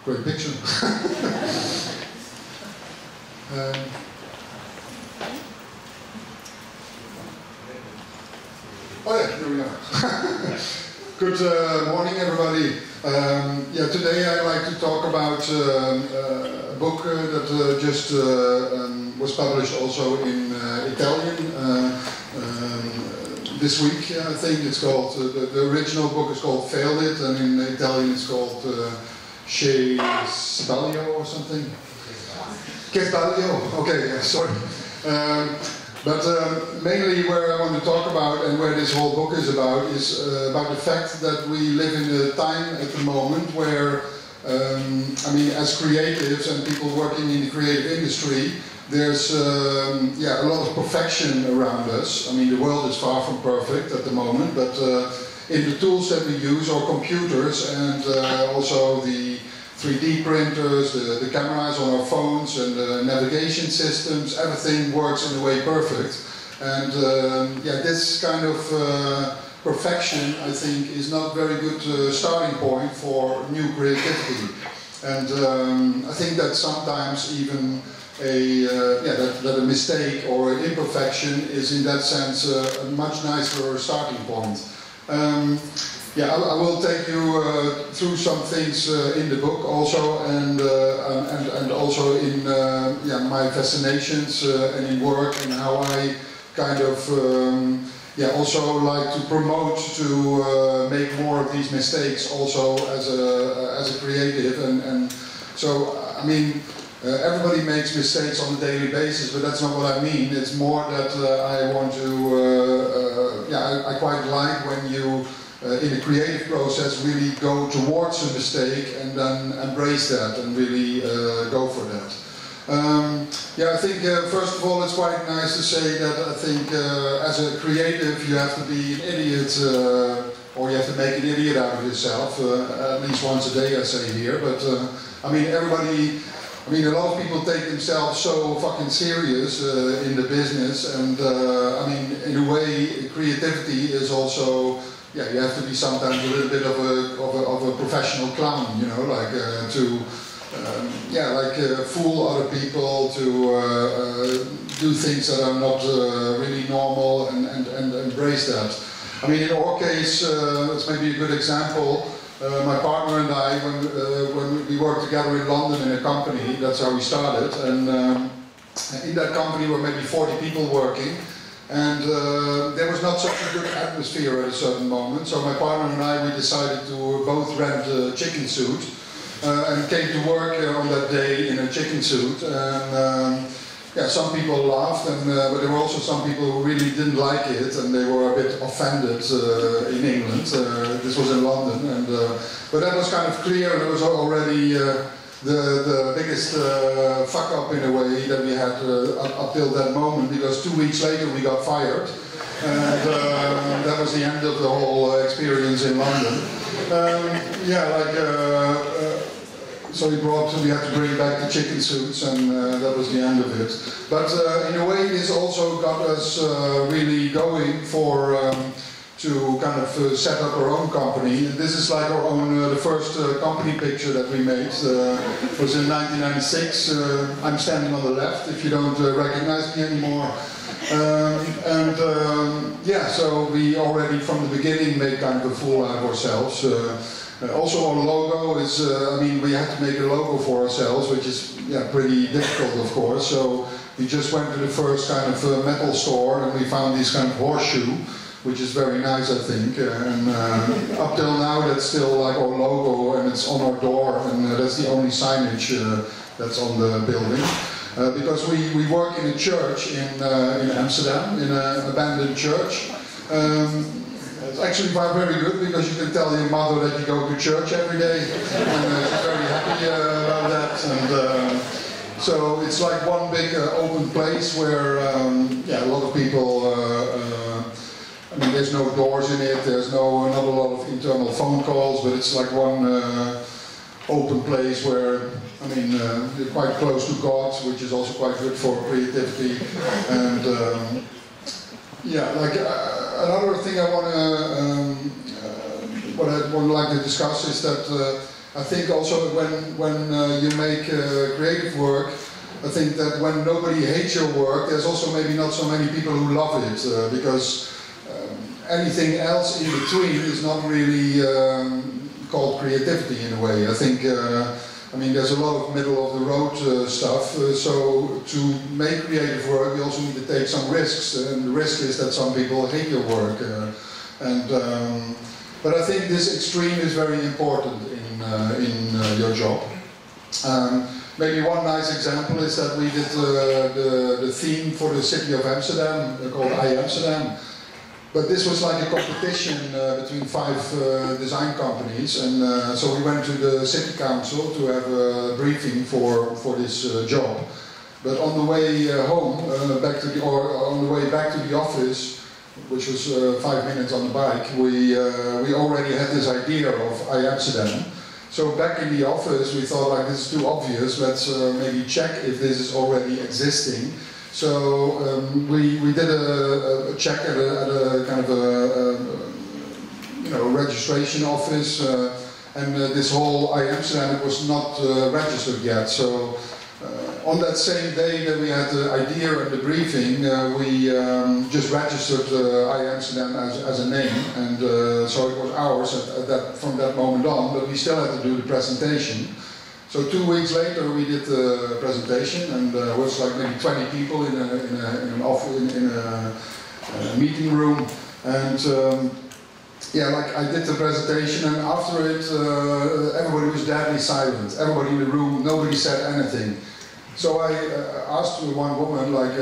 great picture. Oh yeah, here we are. Good morning, everybody. Yeah, today I'd like to talk about a book that just was published also in Italian this week. I think it's called, the original book is called Failed It, and in Italian it's called Che Sbaglio or something. Che Sbaglio, okay, sorry. But mainly where I want to talk about and where this whole book is about the fact that we live in a time at the moment where, I mean, as creatives and people working in the creative industry, there's yeah, a lot of perfection around us. I mean, the world is far from perfect at the moment, but in the tools that we use, our computers and also the 3D printers, the cameras on our phones and the navigation systems, everything works in a way perfect. And yeah, this kind of perfection, I think, is not very good starting point for new creativity. And I think that sometimes even that a mistake or an imperfection is in that sense a much nicer starting point. Yeah, I will take you through some things in the book also, and also in yeah, my fascinations and in work, and how I kind of yeah, also like to promote to make more of these mistakes also as a creative, and so I mean everybody makes mistakes on a daily basis, but that's not what I mean. It's more that I want to yeah, I quite like when you in the creative process really go towards a mistake and then embrace that and really go for that. Yeah, I think first of all it's quite nice to say that I think as a creative you have to be an idiot or you have to make an idiot out of yourself, at least once a day I say here, but I mean everybody, I mean a lot of people take themselves so fucking serious in the business, and I mean in a way creativity is also, yeah, you have to be sometimes a little bit of a professional clown, you know, like to yeah, like fool other people, to do things that are not really normal, and embrace that. I mean, in our case, it's maybe a good example. My partner and I, when we worked together in London in a company, that's how we started, and in that company were maybe 40 people working. And there was not such a good atmosphere at a certain moment, so my partner and I, we decided to both rent a chicken suit and came to work on that day in a chicken suit. And yeah, some people laughed, and but there were also some people who really didn't like it, and they were a bit offended in England. This was in London, and but that was kind of clear, and it was already the biggest fuck up in a way that we had up till that moment, because 2 weeks later we got fired, and that was the end of the whole experience in London. Yeah, like so we had to bring back the chicken suits, and that was the end of it. But in a way this also got us really going for to kind of set up our own company. And this is like our own, the first company picture that we made was in 1996. I'm standing on the left, if you don't recognize me anymore. Yeah, so we already from the beginning made kind of a fool out of ourselves. Also our logo is, I mean, we had to make a logo for ourselves, which is yeah, pretty difficult of course. So we just went to the first kind of metal store, and we found this kind of horseshoe, which is very nice, I think, and up till now that's still like our logo, and it's on our door, and that's the only signage that's on the building. Because we work in a church in Amsterdam, in an abandoned church. It's actually very good, because you can tell your mother that you go to church every day, and she's very happy about that. And so it's like one big open place where yeah, a lot of people. I mean, there's no doors in it, there's not a lot of internal phone calls, but it's like one open place where, I mean, you're quite close to God, which is also quite good for creativity. And yeah, like another thing I want to, what I would like to discuss is that I think also when you make creative work, I think that when nobody hates your work, there's also maybe not so many people who love it, because anything else in between is not really called creativity in a way. I think, I mean, there's a lot of middle-of-the-road stuff, so to make creative work, you also need to take some risks, and the risk is that some people hate your work. But I think this extreme is very important in your job. Maybe one nice example is that we did the theme for the city of Amsterdam, called I Amsterdam. But this was like a competition between 5 design companies, and so we went to the city council to have a briefing for this job. But on the way home, on the way back to the office, which was 5 minutes on the bike, we already had this idea of I Amsterdam. So back in the office, we thought, like, this is too obvious. Let's maybe check if this is already existing. So we did a check at a kind of a registration office, and this whole I Amsterdam was not registered yet. So on that same day that we had the idea and the briefing, we just registered I Amsterdam as a name, and so it was ours from that moment on, but we still had to do the presentation. So 2 weeks later we did the presentation, and it was like maybe 20 people in an office, in a meeting room, and yeah, like I did the presentation, and after it everybody was deadly silent. Everybody in the room, nobody said anything. So I asked one woman, like,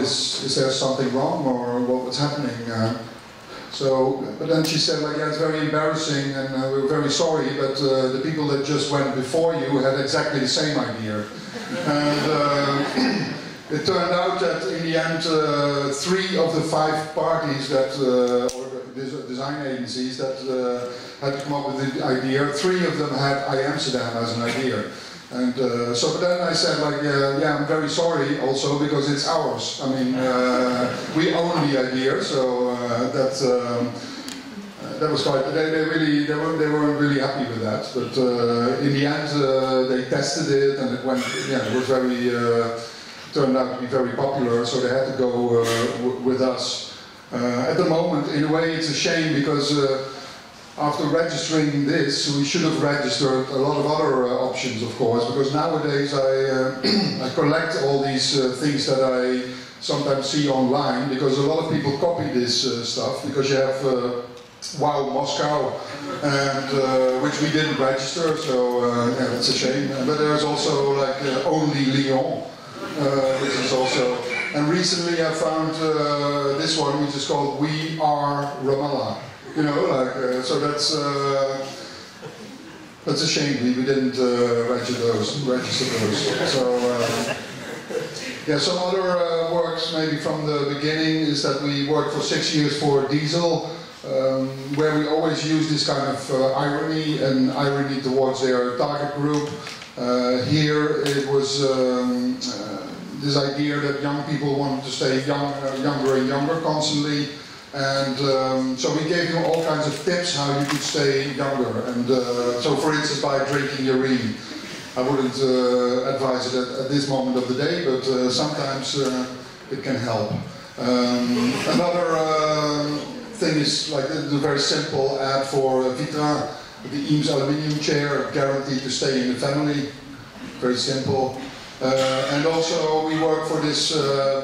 is there something wrong, or what's happening? But then she said, like, yeah, it's very embarrassing, and we're very sorry, but the people that just went before you had exactly the same idea. And it turned out that in the end, 3 of the 5 parties that, or design agencies that had to come up with the idea, 3 of them had I Amsterdam as an idea. And but then I said, like, yeah, I'm very sorry also, because it's ours. I mean, we own the idea, so that was quite. They weren't really happy with that. But in the end, they tested it, and it went. Yeah, it was very turned out to be very popular. So they had to go with us. At the moment, in a way, it's a shame, because after registering this, we should have registered a lot of other options, of course, because nowadays I collect all these things that I sometimes see online, because a lot of people copy this stuff, because you have Wow Moscow, and which we didn't register, so yeah, that's a shame. But there's also like Only Lyon, which is also, and recently I found this one, which is called We Are Ramallah. You know, like, so that's a shame we didn't register those. So, yeah, some other works maybe from the beginning is that we worked for 6 years for Diesel, where we always use this kind of irony towards their target group. Here it was this idea that young people wanted to stay younger and younger constantly. And so we gave them all kinds of tips how you could stay younger. And so, for instance, by drinking urine. I wouldn't advise it at this moment of the day, but sometimes it can help. Another thing is like the very simple ad for Vitra, the Eames aluminium chair, guaranteed to stay in the family. Very simple. And also we work for this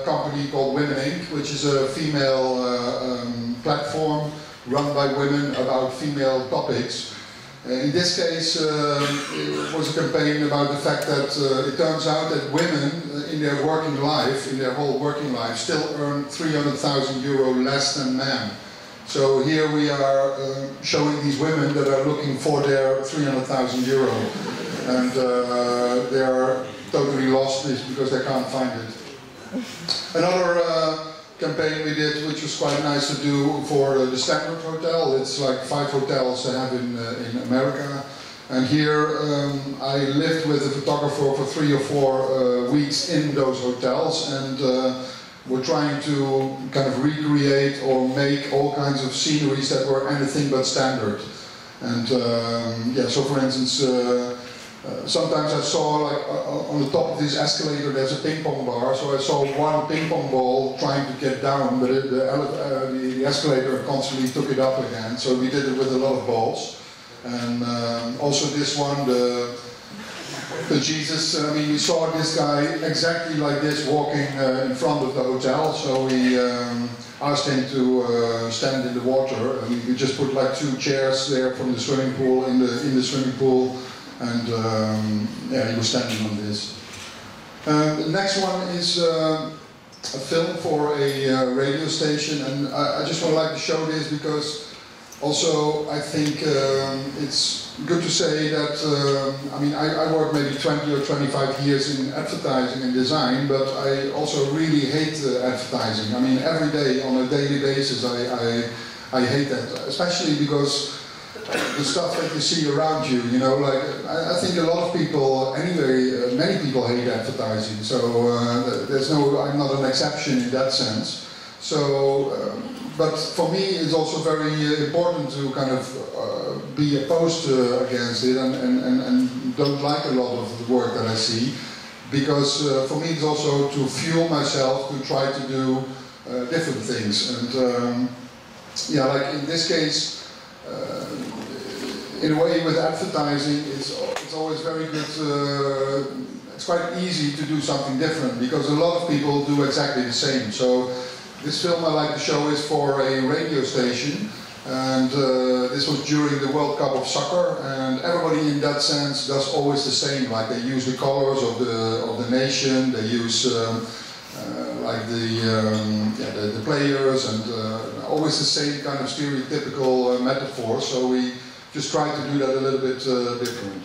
company called Women Inc., which is a female platform run by women about female topics. In this case, it was a campaign about the fact that it turns out that women in their working life, in their whole working life, still earn 300,000 euro less than men. So here we are showing these women that are looking for their 300,000 euro, and they are totally lost because they can't find it. Another campaign we did, which was quite nice to do for the Standard Hotel. It's like 5 hotels they have in America. And here I lived with a photographer for 3 or 4 weeks in those hotels, and we're trying to kind of recreate or make all kinds of sceneries that were anything but standard. And yeah, so for instance, sometimes I saw like on the top of this escalator there's a ping pong bar, so I saw one ping pong ball trying to get down, but the escalator constantly took it up again, so we did it with a lot of balls. And also this one, the Jesus, I mean, we saw this guy exactly like this walking in front of the hotel, so we asked him to stand in the water. We just put like 2 chairs there from the swimming pool in the swimming pool, and yeah, he was standing on this. The next one is a film for a radio station, and I just would like to show this because also I think it's good to say that, I mean, I work maybe 20 or 25 years in advertising and design, but I also really hate advertising. I mean, every day, on a daily basis, I hate that, especially because the stuff that you see around you, you know, like, I think a lot of people, anyway, many people hate advertising, so there's no, I'm not an exception in that sense. So, but for me it's also very important to kind of be opposed against it and don't like a lot of the work that I see, because for me it's also to fuel myself to try to do different things. And yeah, like in this case, in a way with advertising, it's always very good, it's quite easy to do something different, because a lot of people do exactly the same. So this film I like to show is for a radio station, and this was during the World Cup of Soccer, and everybody in that sense does always the same, like they use the colors of the nation, they use like the players, and always the same kind of stereotypical metaphor, so we just try to do that a little bit different.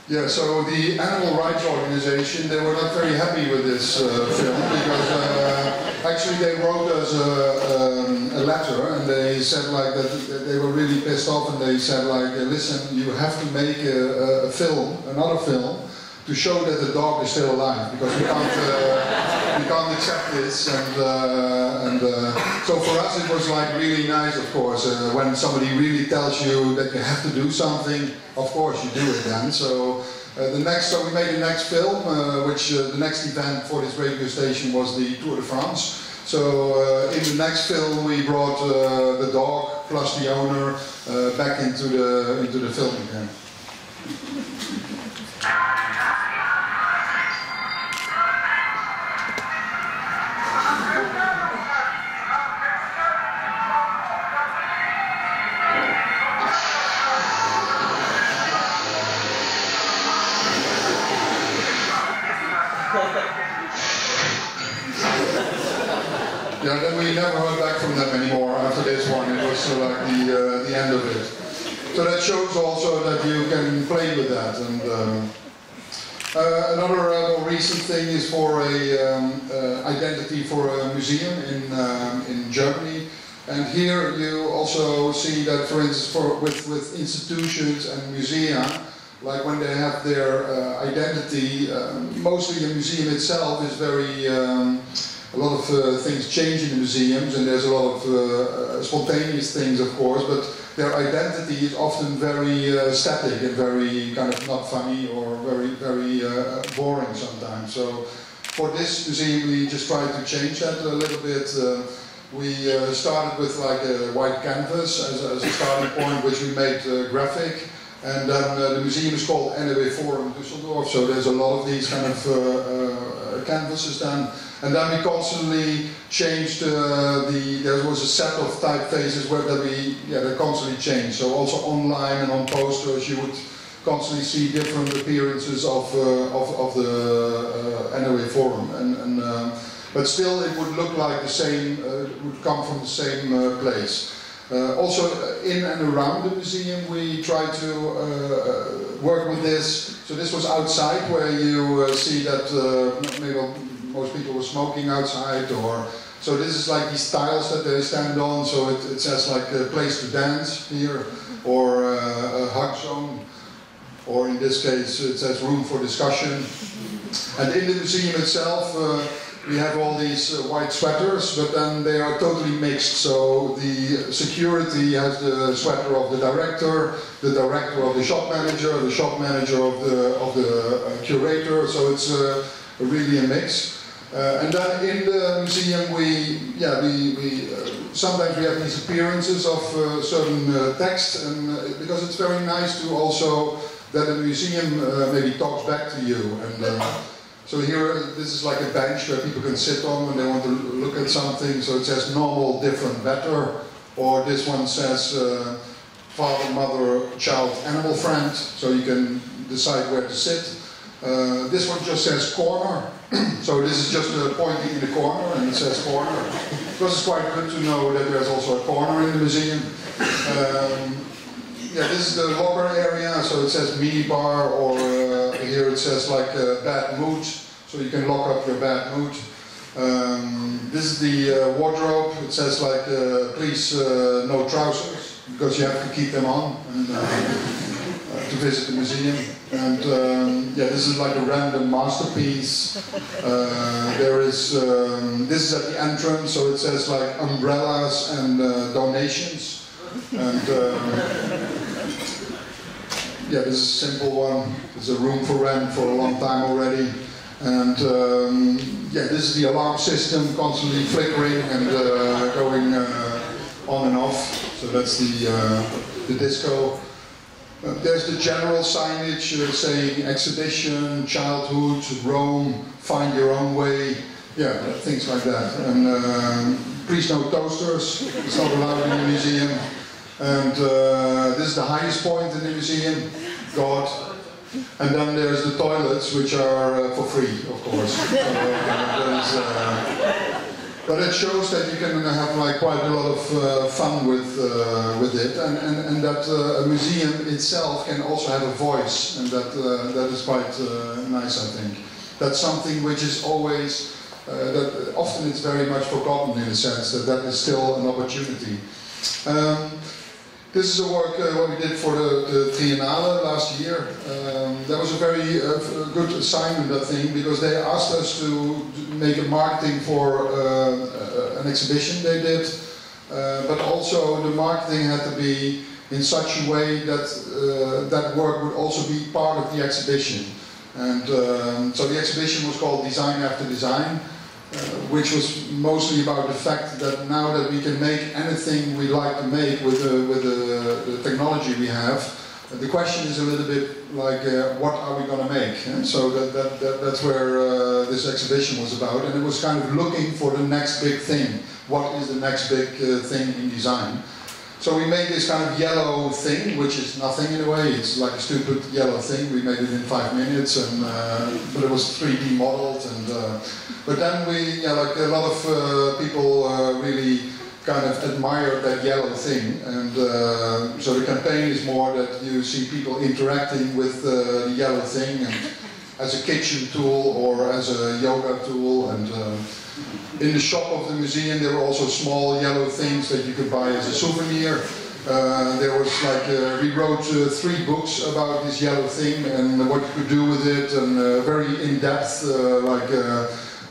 Yeah, so the animal rights organization, they were not very happy with this film, because actually they wrote us a letter, and they said like that they were really pissed off, and they said like, listen, you have to make a film, another film, to show that the dog is still alive, because we can't accept this. And so for us it was like really nice, of course, when somebody really tells you that you have to do something, of course you do it then. So so we made the next film, which the next event for this radio station was the Tour de France. So in the next film we brought the dog plus the owner back into the film again. Yeah, then we never heard back from them anymore after this one. It was like the end of it. So that shows also that you can play with that. And another more recent thing is for a identity for a museum in Germany. And here you also see that, for instance, with institutions and musea, like when they have their identity, mostly the museum itself is very a lot of things change in the museums, and there's a lot of spontaneous things, of course, but their identity is often very static and very kind of not funny or very boring sometimes. So for this museum we just tried to change that a little bit. We started with like a white canvas as a starting point, which we made graphic. And then the museum is called NEW Forum Düsseldorf, so there's a lot of these kind of canvases then. And then we constantly changed there was a set of typefaces where they constantly changed. So also online and on posters you would constantly see different appearances of the NEW Forum. But still it would look like the same, it would come from the same place. Also in and around the museum we try to work with this. So this was outside, where you see that maybe most people were smoking outside, or so this is like these tiles that they stand on, so it says like a place to dance here, or a hug zone, or in this case it says room for discussion. And in the museum itself we have all these white sweaters, but then they are totally mixed. So the security has the sweater of the director of the shop manager of the curator. So it's really a mix. And then in the museum we sometimes we have these appearances of certain text, and because it's very nice to also that the museum maybe talks back to you. And so here, this is like a bench where people can sit on when they want to look at something. So it says normal, different, better. Or this one says father, mother, child, animal friend. So you can decide where to sit. This one just says corner. So this is just pointing in the corner, and it says corner. Because it's quite good to know that there's also a corner in the museum. Yeah, this is the locker area, so it says mini bar, or here it says like bad mood, so you can lock up your bad mood. This is the wardrobe. It says like please no trousers, because you have to keep them on and, to visit the museum. And yeah, this is like a random masterpiece. There is this is at the entrance, so it says like umbrellas and donations. And yeah, this is a simple one. There's a room for rent for a long time already. And yeah, this is the alarm system, constantly flickering and going on and off. So that's the disco. There's the general signage saying exhibition, childhood, Rome, find your own way. Yeah, things like that. And please no toasters. It's not allowed in the museum. And this is the highest point in the museum, God. And then there's the toilets, which are for free, of course. But it shows that you can have like quite a lot of fun with it, and that a museum itself can also have a voice, and that is quite nice, I think. That's something which is always, that often it's very much forgotten in a sense, that is still an opportunity. This is a work what we did for the Triennale last year. That was a very good assignment, I think, because they asked us to make a marketing for an exhibition they did, but also the marketing had to be in such a way that that work would also be part of the exhibition. And so the exhibition was called Design After Design, which was mostly about the fact that now that we can make anything we like to make with the technology we have, the question is a little bit like, what are we going to make? And so that's where this exhibition was about, and it was kind of looking for the next big thing. What is the next big thing in design? So we made this kind of yellow thing, which is nothing in a way. It's like a stupid yellow thing. We made it in 5 minutes, and but it was 3D modeled. And but then we, yeah, like a lot of people really kind of admired that yellow thing. And so the campaign is more that you see people interacting with the yellow thing, and as a kitchen tool or as a yoga tool. And in the shop of the museum there were also small yellow things that you could buy as a souvenir. There was like, we wrote 3 books about this yellow thing and what you could do with it, and very in-depth,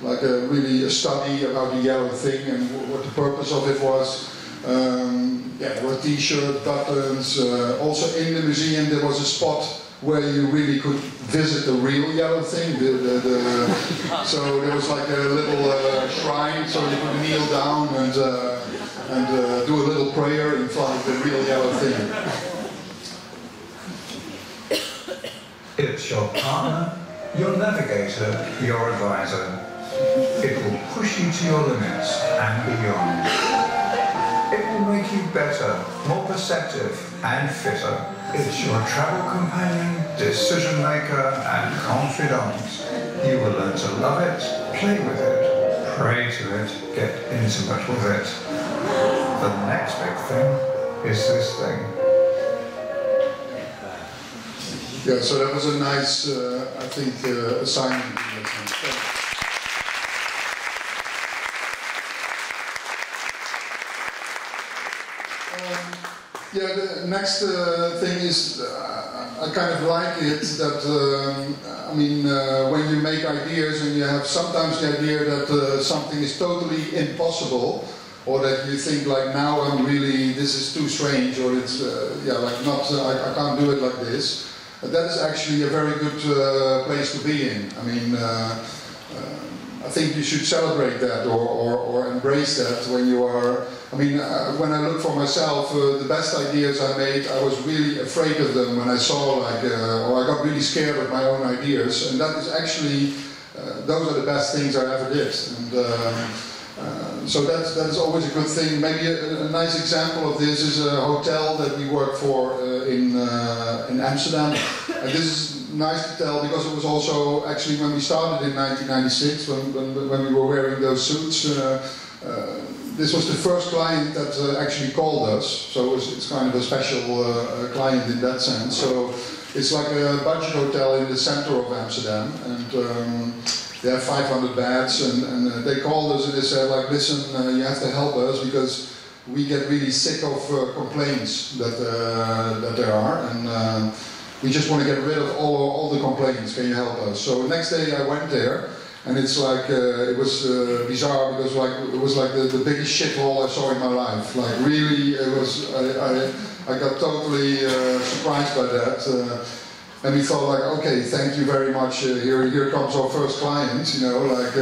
like really a study about the yellow thing and what the purpose of it was. Yeah, there were t-shirts, buttons. Also in the museum there was a spot where you really could visit the real yellow thing. So there was like a little shrine, so you could kneel down and do a little prayer in front of the real yellow thing. It's your partner, your navigator, your advisor. It will push you to your limits and beyond. It will make you better, more perceptive and fitter. It's your travel companion, decision maker and confidant. You will learn to love it, play with it, pray to it, get intimate with it. The next big thing is this thing. Yeah, so that was a nice, I think, assignment. Yeah, the next thing is, I kind of like it that, I mean, when you make ideas and you have sometimes the idea that something is totally impossible, or that you think like, now I'm really, this is too strange, or it's, yeah, like not, I can't do it like this. That is actually a very good place to be in. I mean, I think you should celebrate that or embrace that when you are, I mean, when I look for myself, the best ideas I made, I was really afraid of them when I saw like, or I got really scared of my own ideas, and that is actually, those are the best things I ever did. And so that is always a good thing. Maybe a nice example of this is a hotel that we work for in Amsterdam. And this is nice to tell because it was also actually when we started in 1996, when we were wearing those suits. This was the first client that actually called us, so it's kind of a special client in that sense. So it's like a budget hotel in the center of Amsterdam, and they have 500 beds, and they called us and they said, like, listen, you have to help us because we get really sick of complaints that there are, and we just want to get rid of all the complaints. Can you help us? So the next day I went there, and it's like it was bizarre because it was like the biggest shithole I saw in my life. Like really, it was. I got totally surprised by that. And we thought like, okay, thank you very much, here comes our first client, you know, like,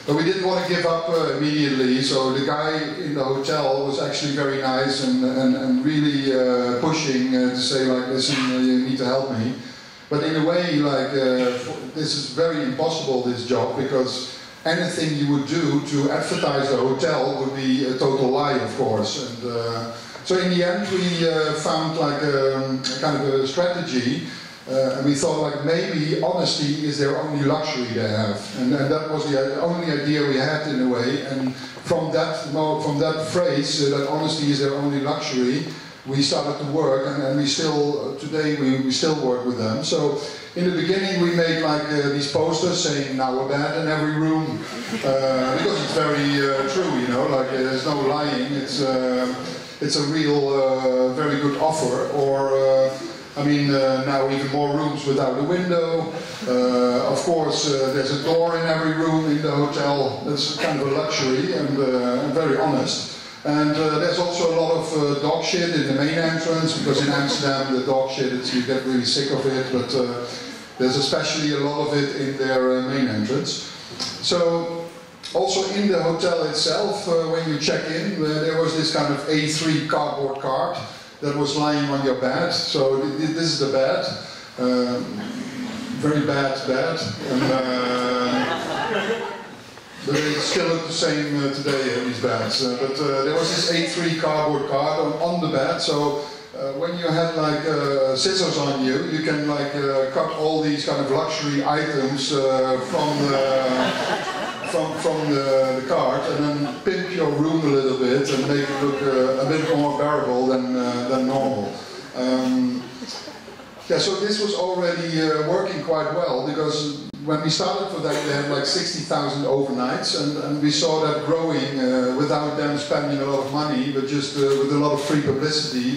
but we didn't want to give up immediately, so the guy in the hotel was actually very nice and really pushing to say like, listen, you need to help me. But in a way, like, this is very impossible, this job, because anything you would do to advertise the hotel would be a total lie, of course. And so in the end, we found like a kind of a strategy. And we thought like maybe honesty is their only luxury they have, and that was the only idea we had in a way. And from that phrase, that honesty is their only luxury, we started to work, and we still today we still work with them. So in the beginning we made like these posters saying now a bed in every room, because it's very true, you know, like there's no lying. It's a real very good offer. Or I mean, now even more rooms without a window. Of course, there's a door in every room in the hotel. That's kind of a luxury and very honest. And there's also a lot of dog shit in the main entrance, because in Amsterdam the dog shit, you get really sick of it, but there's especially a lot of it in their main entrance. So also in the hotel itself, when you check in, there was this kind of A3 cardboard card that was lying on your bed. So this is the bed, very bad bed, and, but they still look the same today, these beds. But there was this A3 cardboard card on the bed, so when you had like scissors on you, you can like cut all these kind of luxury items from the card, and then pimp your room a little bit and make it look a bit more bearable than normal. Yeah, so this was already working quite well, because when we started for that, they had like 60,000 overnights, and we saw that growing without them spending a lot of money, but just with a lot of free publicity.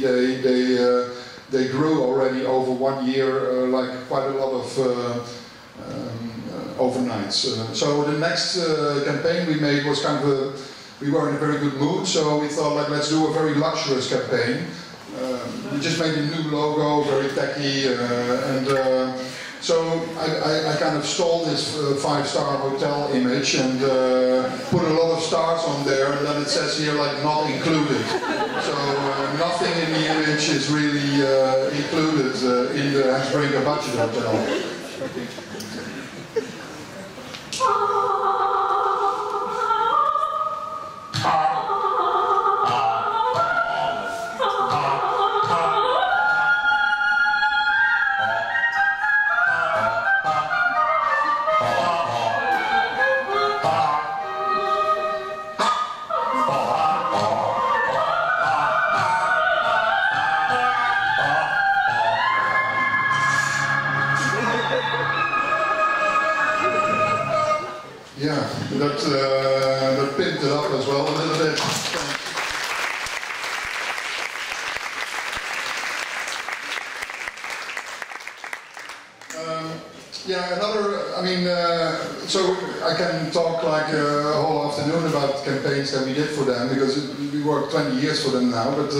They grew already over 1 year, like quite a lot of overnights. So the next campaign we made was kind of we were in a very good mood, so we thought like, let's do a very luxurious campaign. We just made a new logo, very techy, and so I kind of stole this 5-star hotel image and put a lot of stars on there, and then it says here like not included. So nothing in the image is really included in the Hansbrinker budget hotel. That pimped it up as well a little bit. Yeah, another, I mean, so I can talk like a whole afternoon about campaigns that we did for them, because we worked 20 years for them now, but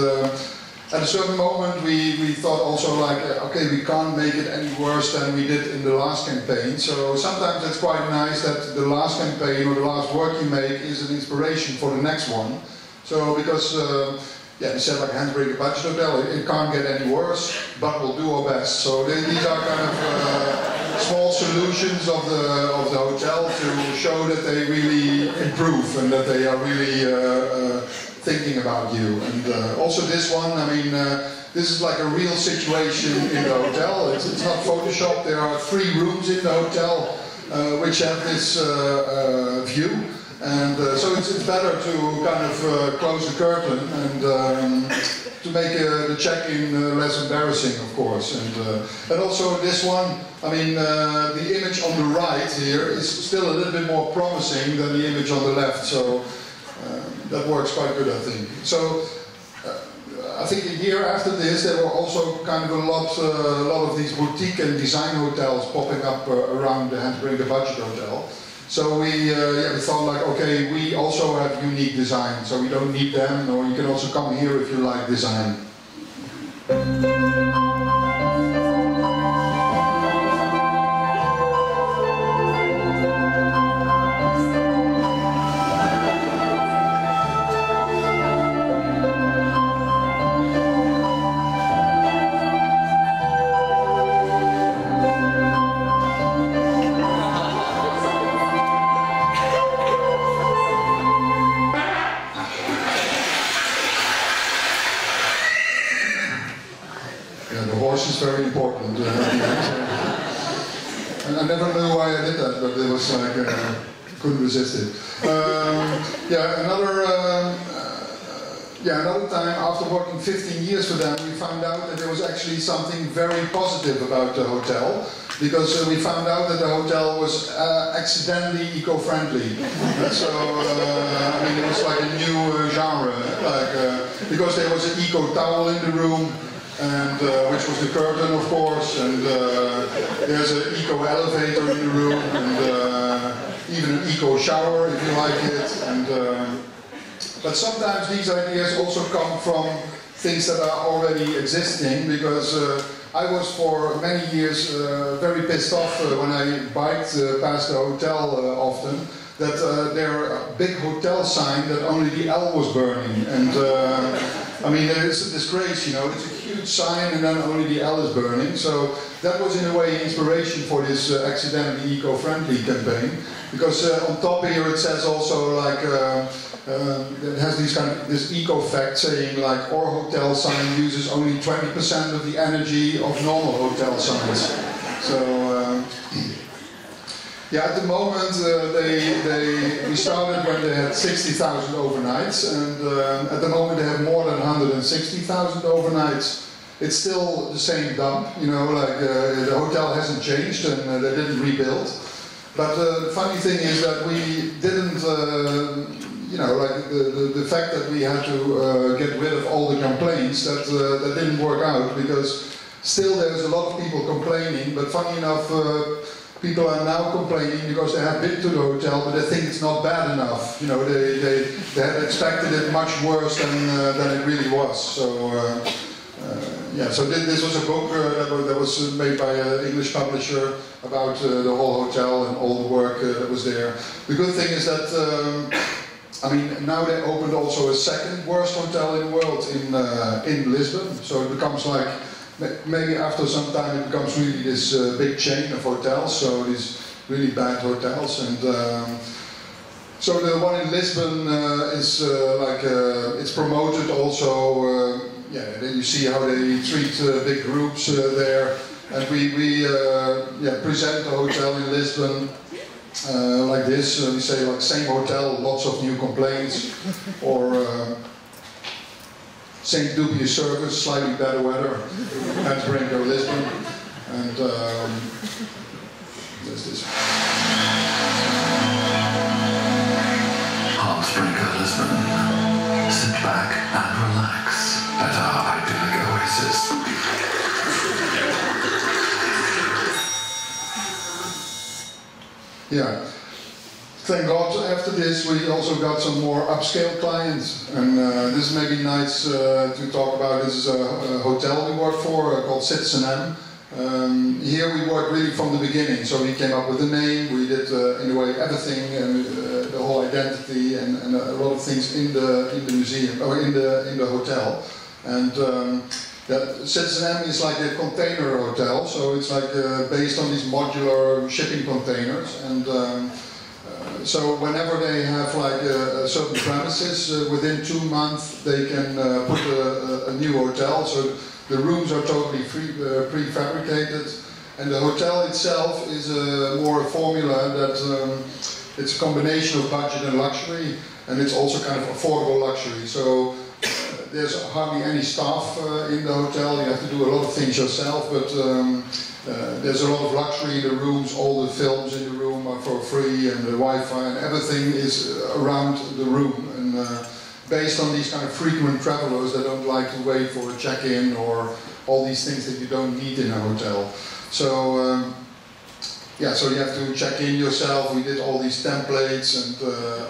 at a certain moment we thought also like, okay, we can't make it any worse than we did in the last campaign, so sometimes it's quite nice that the last campaign or the last work you make is an inspiration for the next one. So because, yeah, we said like Handbrake Budget Hotel, it can't get any worse, but we'll do our best. So these are kind of small solutions of the hotel to show that they really improve and that they are really thinking about you. And also this one, I mean, this is like a real situation in the hotel. It's not Photoshop. There are 3 rooms in the hotel which have this view. And so it's better to kind of close the curtain and to make the check-in less embarrassing, of course. And also this one, I mean, the image on the right here is still a little bit more promising than the image on the left. So that works quite good, I think. So I think a year after this, there were also kind of a lot of these boutique and design hotels popping up around the Handbrake Budget Hotel. So we thought like, okay, we also have unique design, so we don't need them, or you can also come here if you like design. Is very important. And I never knew why I did that, but it was like, couldn't resist it. Another time, after working 15 years for them, we found out that there was actually something very positive about the hotel, because we found out that the hotel was accidentally eco-friendly. So, I mean, it was like a new genre, like, because there was an eco-towel in the room, and which was the curtain, of course, and there's an eco-elevator in the room, and even an eco-shower if you like it. And but sometimes these ideas also come from things that are already existing, because I was for many years very pissed off when I biked past the hotel often, that there are a big hotel sign that only the L was burning. And I mean, it's a disgrace, you know, it's a huge sign and then only the L is burning. So that was in a way inspiration for this accidentally eco-friendly campaign. Because on top here it says also like, it has this eco-fact saying like, our hotel sign uses only 20% of the energy of normal hotel signs. So, yeah, at the moment we started when they had 60,000 overnights, and at the moment they have more than 160,000 overnights. It's still the same dump, you know, like the hotel hasn't changed and they didn't rebuild. But the funny thing is that we didn't, you know, like the fact that we had to get rid of all the complaints, that didn't work out, because still there's a lot of people complaining, but funny enough, people are now complaining because they have been to the hotel, but they think it's not bad enough. You know, they had expected it much worse than it really was. So yeah, so this was a book that was made by an English publisher about the whole hotel and all the work that was there. The good thing is that I mean, now they opened also a second worst hotel in the world in Lisbon. So it becomes like, maybe after some time it becomes really this big chain of hotels, so these really bad hotels. And so the one in Lisbon is it's promoted also, yeah, then you see how they treat big groups there. And we present the hotel in Lisbon like this. We say like, same hotel, lots of new complaints, or same dubious service, slightly better weather, Handbrake Lisbon, and there's this. Handbrake Lisbon. Sit back and relax at our idyllic oasis. Yeah. Thank God, after this we also got some more upscale clients, and this is maybe nice to talk about. This is a hotel we work for called Citizen M. Here we worked really from the beginning, so we came up with the name, we did in a way everything, and the whole identity and a lot of things in the museum, or in the hotel. And Citizen M is like a container hotel, so it's like based on these modular shipping containers. And so whenever they have like certain premises, within 2 months they can put a new hotel. So the rooms are totally prefabricated, and the hotel itself is more a formula that it's a combination of budget and luxury, and it's also kind of affordable luxury. So there's hardly any staff in the hotel. You have to do a lot of things yourself, but there's a lot of luxury in the rooms. All the films in the room are for free, and the Wi-Fi and everything is around the room. And based on these kind of frequent travelers that don't like to wait for a check-in or all these things that you don't need in a hotel. So yeah, so you have to check in yourself. We did all these templates, and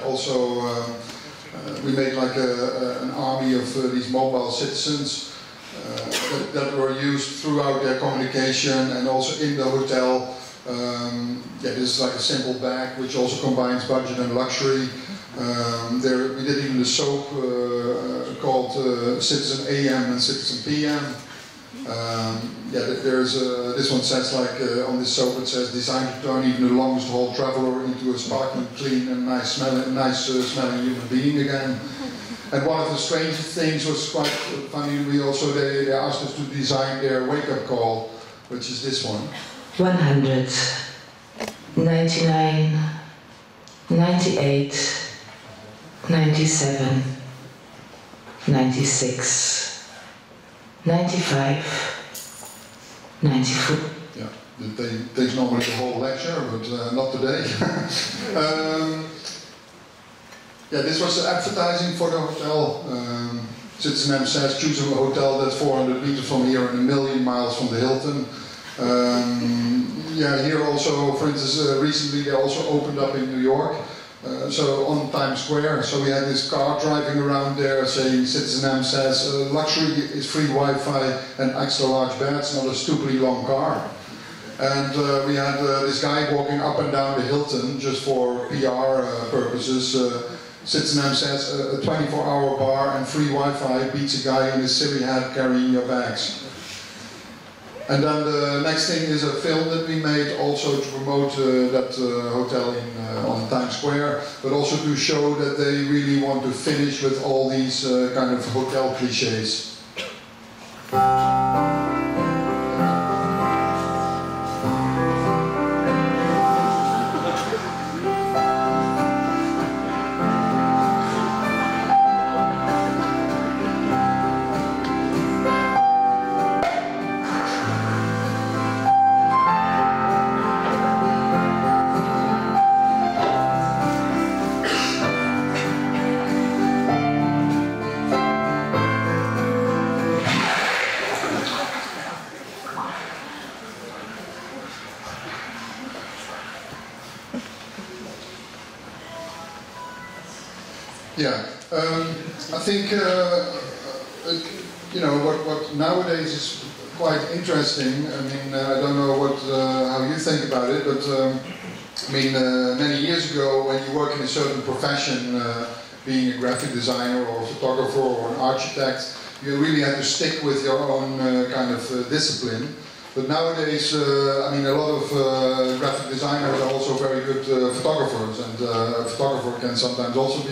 also we made like an army of these mobile citizens that were used throughout their communication and also in the hotel. Yeah, this is like a simple bag which also combines budget and luxury. We did even the soap called Citizen AM and Citizen PM. Yeah, this one says like on this soap it says designed to turn even the longest haul traveler into a sparkling, clean and nice smelling human being again. And one of the strangest things was quite funny. They asked us to design their wake-up call, which is this one. 100, 99, 98, 97, 96, 95, 94. Yeah, it takes normally the whole lecture, but not today. Yeah, this was advertising for the hotel. Citizen M says, choose a hotel that's 400 meters from here and 1,000,000 miles from the Hilton. Yeah, here also, for instance, recently they also opened up in New York. So on Times Square, so we had this car driving around there saying, Citizen M says, luxury is free Wi-Fi and extra large beds, not a stupidly long car. And we had this guy walking up and down the Hilton just for PR purposes. Citizen M says, a 24-hour bar and free Wi-Fi beats a guy in a silly hat carrying your bags. And then the next thing is a film that we made also to promote that hotel on Times Square, but also to show that they really want to finish with all these kind of hotel cliches. Yeah, I think you know what nowadays is quite interesting. I mean, I don't know how you think about it, but I mean, many years ago, when you work in a certain profession, being a graphic designer or a photographer or an architect, you really have to stick with your own kind of discipline. But nowadays, I mean, a lot of graphic designers are also very good photographers, and a photographer can sometimes also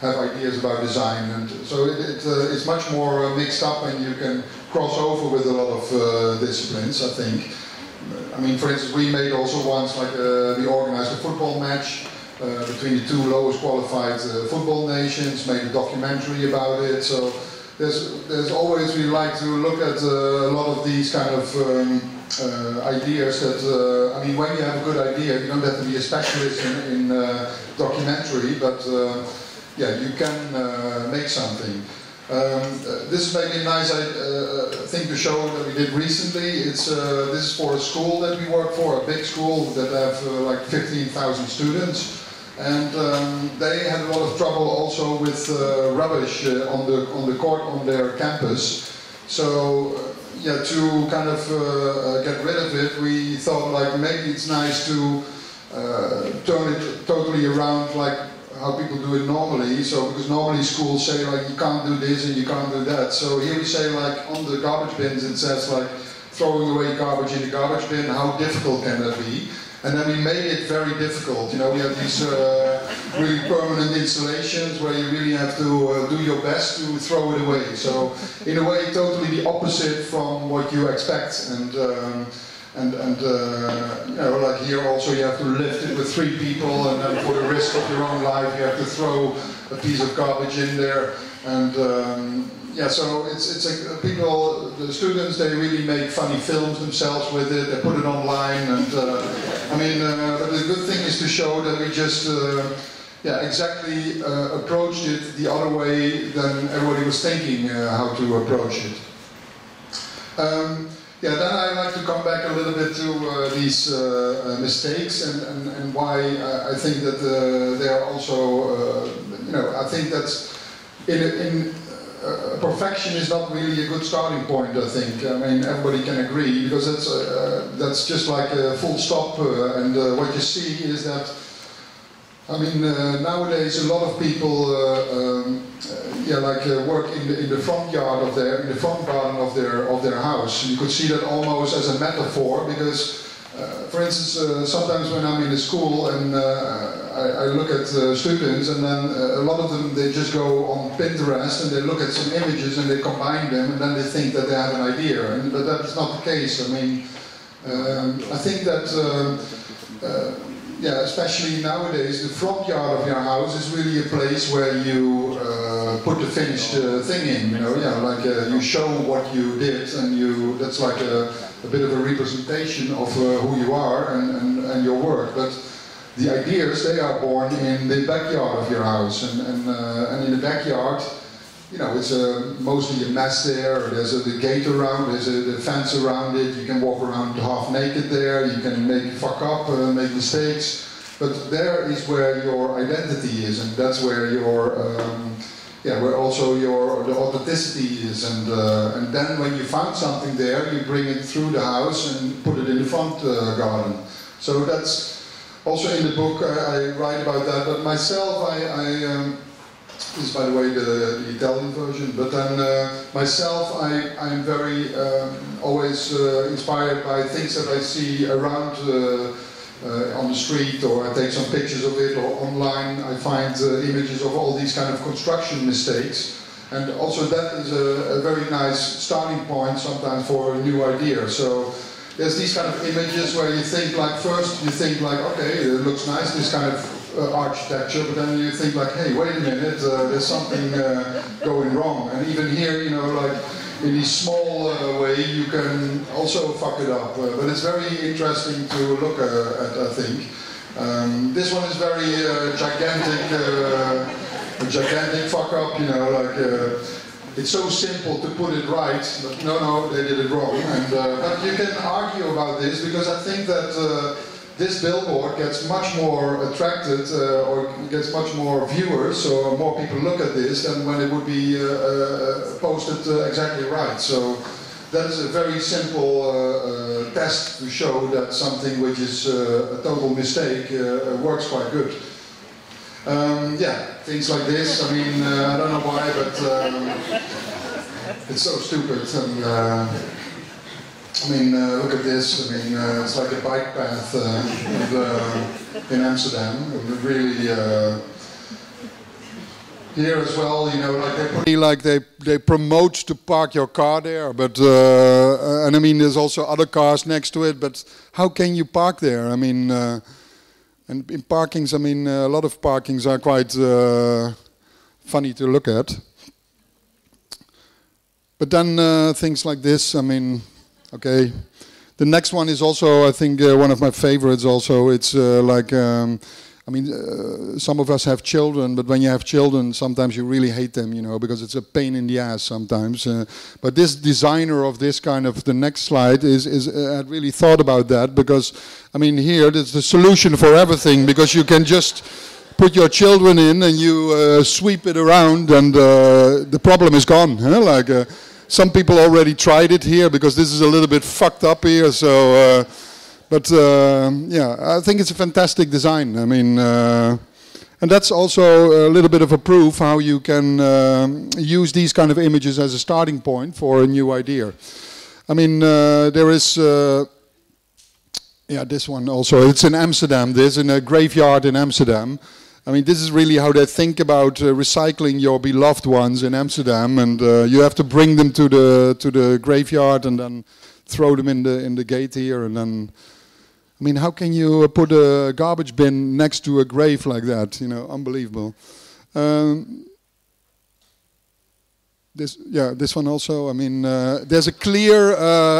have ideas about design, and so it's much more mixed up, and you can cross over with a lot of disciplines, I think. I mean, for instance, we made also once, like, we organized a football match between the two lowest qualified football nations, made a documentary about it, so there's always, we like to look at a lot of these kind of ideas that, I mean, when you have a good idea, you don't have to be a specialist in documentary, but yeah, you can make something. This is maybe a nice thing to show that we did recently. This is for a school that we work for, a big school that have like 15,000 students. And they had a lot of trouble also with rubbish on their campus. So yeah, to kind of get rid of it, we thought like maybe it's nice to turn it totally around like how people do it normally. So because normally schools say like you can't do this and you can't do that. So here we say like on the garbage bins it says like throwing away garbage in the garbage bin, how difficult can that be? And then we made it very difficult. You know, we have these really permanent installations where you really have to do your best to throw it away. So in a way, totally the opposite from what you expect. And you know, like here also you have to lift it with 3 people, and then for the risk of your own life, you have to throw a piece of garbage in there. And yeah, so it's like people, the students, they really make funny films themselves with it. They put it online, and I mean, but the good thing is to show that we just, yeah, exactly approached it the other way than everybody was thinking how to approach it. Yeah, then I like to come back a little bit to these mistakes and why I think that they are also, you know, I think that perfection is not really a good starting point, I think. I mean, everybody can agree, because that's just like a full stop, and what you see is that, I mean, nowadays a lot of people, yeah, like work in the front yard of in the front garden of their house. You could see that almost as a metaphor, because, for instance, sometimes when I'm in a school and I look at students, and then a lot of them, they just go on Pinterest and they look at some images and they combine them, and then they think that they have an idea, but that's not the case. I mean, I think that yeah, especially nowadays, the front yard of your house is really a place where you put the finished thing in, you know, yeah, like you show what you did, and that's like a bit of a representation of who you are and your work. But the ideas, they are born in the backyard of your house, and in the backyard, you know, it's mostly a mess there. There's the gate around, there's the fence around it. You can walk around half naked there. You can fuck up, make mistakes. But there is where your identity is, and that's where your, yeah, where also the authenticity is. And then when you found something there, you bring it through the house and put it in the front garden. So that's also in the book. I write about that. But myself, this is, by the way, the Italian version, but then myself, I'm very always inspired by things that I see around on the street, or I take some pictures of it, or online I find images of all these kind of construction mistakes, and also that is a very nice starting point sometimes for a new idea. So there's these kind of images where you think like, first you think like, okay, it looks nice, this kind of architecture, but then you think like, hey, wait a minute, there's something going wrong. And even here, you know, like in this small way, you can also fuck it up. But it's very interesting to look at, I think. This one is very gigantic fuck up, you know, like it's so simple to put it right, but no, they did it wrong. And but you can argue about this, because I think that this billboard gets much more attracted, or gets much more viewers, so more people look at this than when it would be posted exactly right. So that is a very simple test to show that something which is a total mistake works quite good. Yeah, things like this, I mean, I don't know why, but it's so stupid. And, I mean, look at this. I mean, it's like a bike path in Amsterdam. And really, here as well, you know, like they promote to park your car there, but and I mean, there's also other cars next to it. But how can you park there? I mean, and in parkings, I mean, a lot of parkings are quite funny to look at. But then things like this, I mean. Okay, the next one is also, I think, one of my favorites also. It's like, I mean, some of us have children, but when you have children, sometimes you really hate them, you know, because it's a pain in the ass sometimes. But this designer of this kind of, the next slide, had really thought about that, because, I mean, here, there's the solution for everything, because you can just put your children in and you sweep it around, and the problem is gone. Huh? Like, some people already tried it here, because this is a little bit fucked up here, so... But yeah, I think it's a fantastic design. I mean, and that's also a little bit of a proof how you can use these kind of images as a starting point for a new idea. I mean, there is, yeah, this one also. It's in Amsterdam. There's in a graveyard in Amsterdam. I mean, this is really how they think about recycling your beloved ones in Amsterdam, and you have to bring them to the graveyard and then throw them in the gate here, and then. I mean, how can you put a garbage bin next to a grave like that? You know, unbelievable. This one also. I mean, there's a clear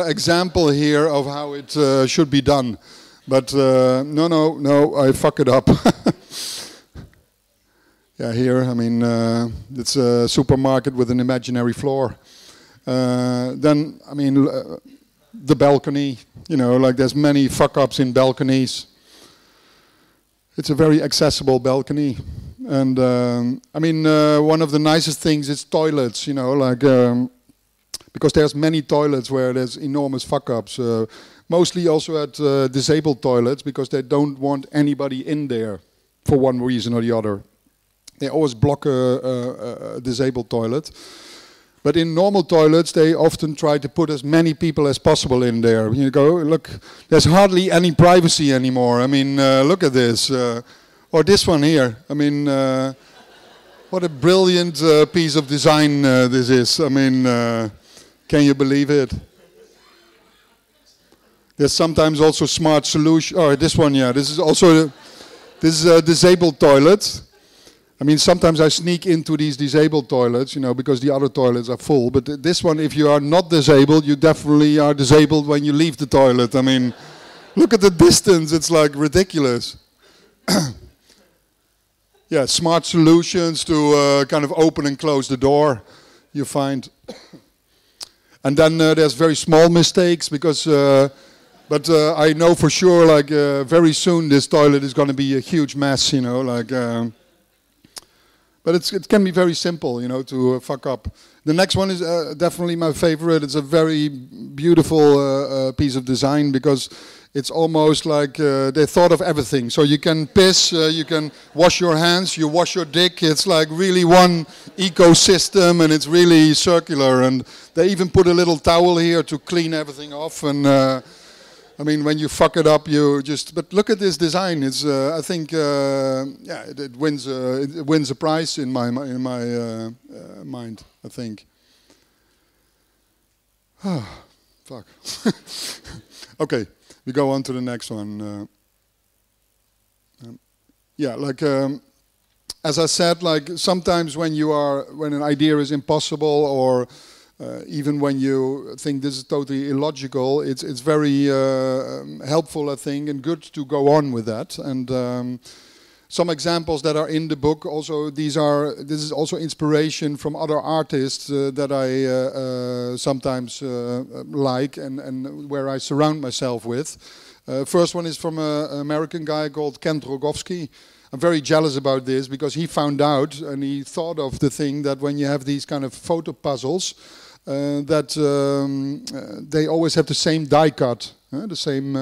example here of how it should be done, but no, I fuck it up. Yeah, here. I mean, it's a supermarket with an imaginary floor. Then, I mean. The balcony, you know, like there's many fuck-ups in balconies. It's a very accessible balcony. And, I mean, one of the nicest things is toilets, you know, like, because there's many toilets where there's enormous fuck-ups. Mostly also at disabled toilets, because they don't want anybody in there for one reason or the other. They always block a disabled toilet. But in normal toilets, they often try to put as many people as possible in there. You go, look, there's hardly any privacy anymore. I mean, look at this. Or this one here. I mean, what a brilliant piece of design this is. I mean, can you believe it? There's sometimes also smart solution. Oh, this one, yeah. This is also, this is a disabled toilet. I mean, sometimes I sneak into these disabled toilets, you know, because the other toilets are full. But this one, if you are not disabled, you definitely are disabled when you leave the toilet. I mean, look at the distance. It's like ridiculous. Yeah, smart solutions to kind of open and close the door, you find. And then there's very small mistakes, because... but I know for sure, like, very soon this toilet is going to be a huge mess, you know, like... But it can be very simple, you know, to fuck up. The next one is definitely my favorite. It's a very beautiful piece of design, because it's almost like they thought of everything. So you can piss, you can wash your hands, you wash your dick. It's like really one ecosystem, and it's really circular. And they even put a little towel here to clean everything off. And I mean, when you fuck it up, you just... But look at this design. It's, I think, yeah, it wins a prize in my mind, I think. Ah, fuck. Okay, we go on to the next one. Yeah, like, as I said, like, sometimes when an idea is impossible, or... even when you think this is totally illogical, it's very helpful, I think, and good to go on with that. And some examples that are in the book, also this is also inspiration from other artists that I sometimes like, and where I surround myself with. First one is from an American guy called Kent Rogowski. I'm very jealous about this, because he found out, and he thought of the thing, that when you have these kind of photo puzzles, that they always have the same die cut, the same.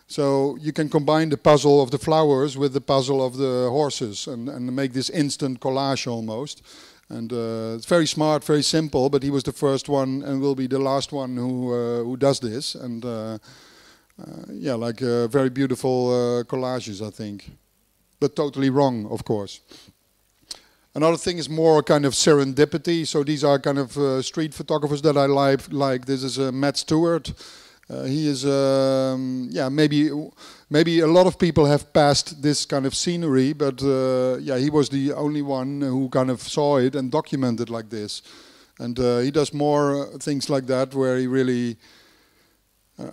So you can combine the puzzle of the flowers with the puzzle of the horses, and make this instant collage almost. And it's very smart, very simple. But he was the first one, and will be the last one who does this. And yeah, like very beautiful collages, I think. But totally wrong, of course. Another thing is more kind of serendipity. So these are kind of street photographers that I like. This is Matt Stewart. He is, yeah, maybe a lot of people have passed this kind of scenery, but yeah, he was the only one who kind of saw it and documented like this. And he does more things like that, where he really,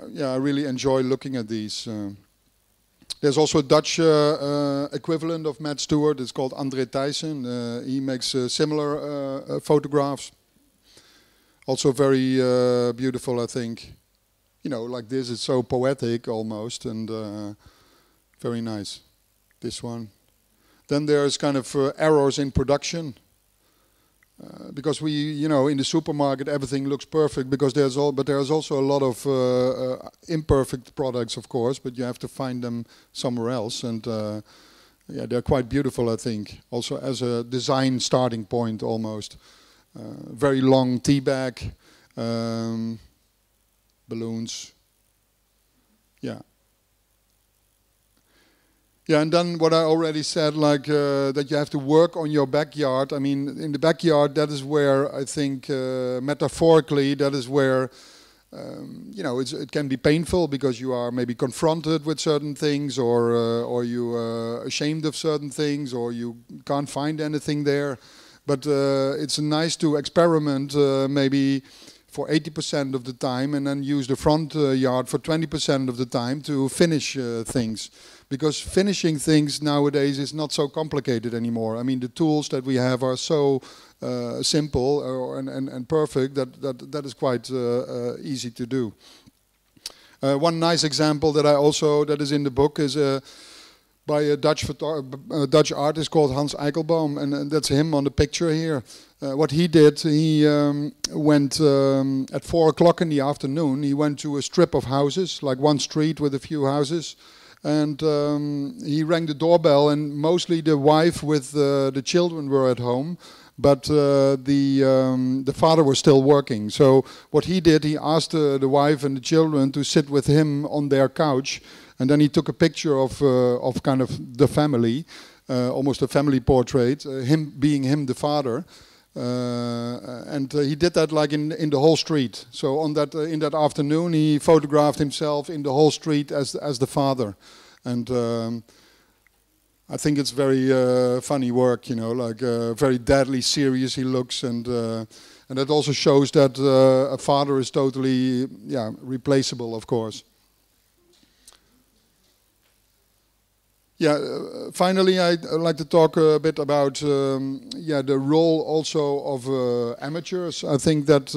yeah, I really enjoy looking at these. There's also a Dutch equivalent of Matt Stewart. It's called André Thijssen. He makes similar photographs. Also very beautiful, I think. You know, like this, it's so poetic almost, and very nice. This one. Then there's kind of errors in production. Because we, you know, in the supermarket everything looks perfect because but there's also a lot of imperfect products, of course, but you have to find them somewhere else, and yeah, they're quite beautiful, I think. Also as a design starting point, almost. Very long tea bag, balloons. Yeah. Yeah, and then what I already said, like that you have to work on your backyard. I mean, in the backyard, that is where I think, metaphorically, that is where, you know, it can be painful because you are maybe confronted with certain things, or you are ashamed of certain things, or you can't find anything there. But it's nice to experiment maybe for 80% of the time, and then use the front yard for 20% of the time to finish things. Because finishing things nowadays is not so complicated anymore. I mean, the tools that we have are so simple and perfect that is quite easy to do. One nice example that is in the book is by a Dutch artist called Hans Eichelbaum, and that's him on the picture here. What he did, he went at 4 o'clock in the afternoon. He went to a strip of houses, like one street with a few houses. And he rang the doorbell, and mostly the wife with the children were at home, but the father was still working. So what he did, he asked the wife and the children to sit with him on their couch, and then he took a picture of kind of the family, almost a family portrait, him being the father. And he did that like in the whole street. So on that in that afternoon, he photographed himself in the whole street as the father, and I think it's very funny work, you know, like very deadly serious he looks, and that also shows that a father is totally replaceable, of course. Yeah, finally I'd like to talk a bit about the role also of amateurs. I think that,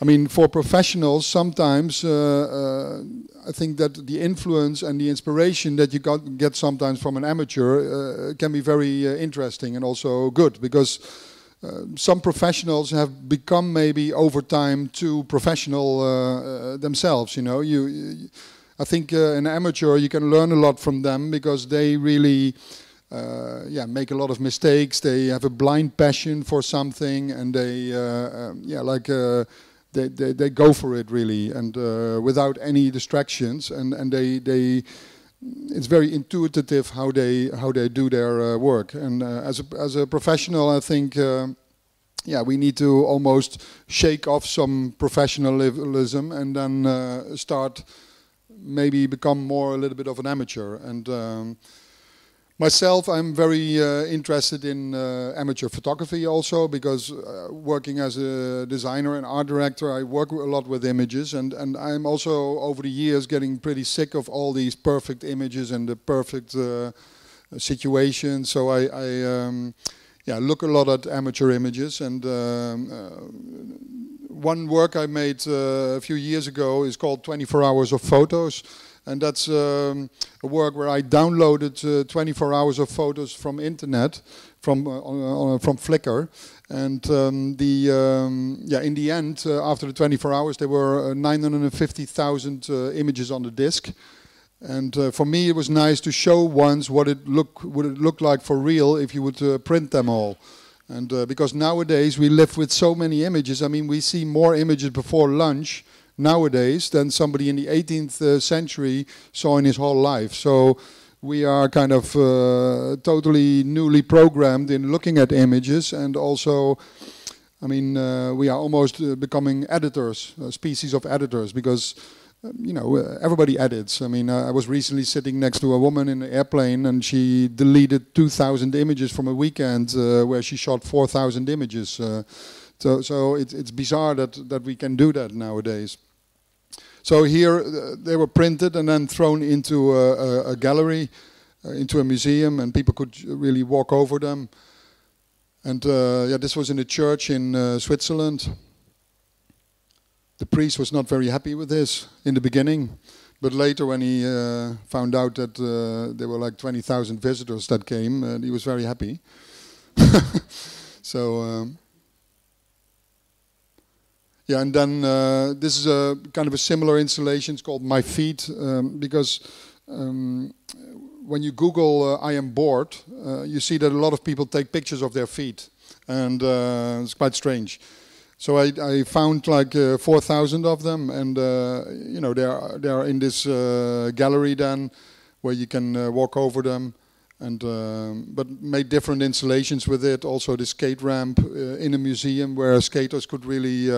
I mean, for professionals sometimes, I think that the influence and the inspiration that you get sometimes from an amateur can be very interesting and also good, because some professionals have become maybe over time too professional themselves, you know. I think an amateur, you can learn a lot from them, because they really make a lot of mistakes. They have a blind passion for something, and they they go for it really, and without any distractions, and they it's very intuitive how they do their work. And as a professional, I think we need to almost shake off some professionalism and then start maybe become a little bit of an amateur. And myself, I'm very interested in amateur photography also, because working as a designer and art director, I work a lot with images, and I'm also over the years getting pretty sick of all these perfect images and the perfect situations. So I look a lot at amateur images, and one work I made a few years ago is called 24 Hours of Photos, and that's a work where I downloaded 24 hours of photos from internet, from Flickr, and in the end, after the 24 hours, there were 950,000 images on the disk. And for me, it was nice to show once what it would look like for real if you would print them all. And because nowadays we live with so many images. I mean, we see more images before lunch nowadays than somebody in the 18th century saw in his whole life. So we are kind of totally newly programmed in looking at images, and also, I mean, we are almost becoming editors, a species of editors, because you know, everybody edits. I mean, I was recently sitting next to a woman in an airplane, and she deleted 2,000 images from a weekend where she shot 4,000 images. So it's bizarre that we can do that nowadays. So here they were printed and then thrown into a gallery, into a museum, and people could really walk over them. And yeah, this was in a church in Switzerland. The priest was not very happy with this in the beginning, but later when he found out that there were like 20,000 visitors that came, he was very happy. So yeah, and then this is a kind of a similar installation. It's called My Feet, because when you Google I am bored, you see that a lot of people take pictures of their feet, and it's quite strange. So I found like 4,000 of them, and you know, they are in this gallery then, where you can walk over them, and but made different installations with it. Also the skate ramp in a museum where skaters could really